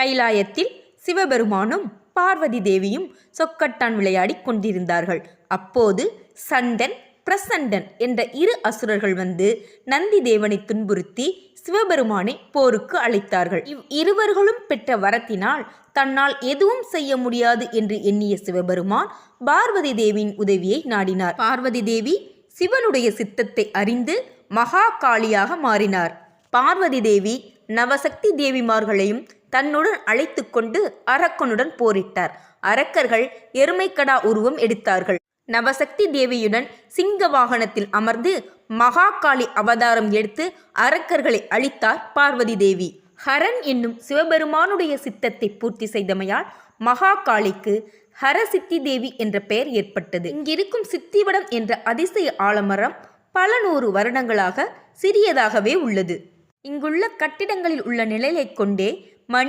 கைலாயத்தில் சிவபெருமானும் பார்வதி தேவியும் சொக்கட்டான் விளையாடி கொண்டிருந்தார்கள். அப்போது சண்டன் பிரசண்டன் என்ற இரு அசுரர்கள் வந்து நந்தி தேவனை துன்புறுத்தி சிவபெருமானை போருக்கு அழைத்தார்கள். இருவர்களும் பெற்ற வரத்தினால் தன்னால் எதுவும் செய்ய முடியாது என்று எண்ணிய சிவபெருமான் பார்வதி தேவியின் உதவியை நாடினார். பார்வதி தேவி சிவனுடைய சித்தத்தை அறிந்து மகா காளியாக மாறினார். பார்வதி தேவி நவசக்தி தேவிமார்களையும் தன்னுடன் அழைத்து கொண்டு அரக்கனுடன் போரிட்டார். அரக்கர்கள் எருமைக்கடா உருவம் எடுத்தார்கள். நவசக்தி தேவியுடன் சிங்க வாகனத்தில் அமர்ந்து மகாகாளி அவதாரம் எடுத்து அரக்கர்களை அழித்தார் பார்வதி தேவி. ஹரன் என்னும் சிவபெருமானுடைய சித்தத்தை பூர்த்தி செய்தமையால் மகாகாளிக்கு ஹரசித்தி தேவி என்ற பெயர் ஏற்பட்டது. இங்கிருக்கும் சித்திவடம் என்ற அதிசய ஆலமரம் பல 100 வருடங்களாக சிறியதாகவே உள்ளது. இங்குள்ள கட்டிடங்களில் உள்ள நிழலை கொண்டே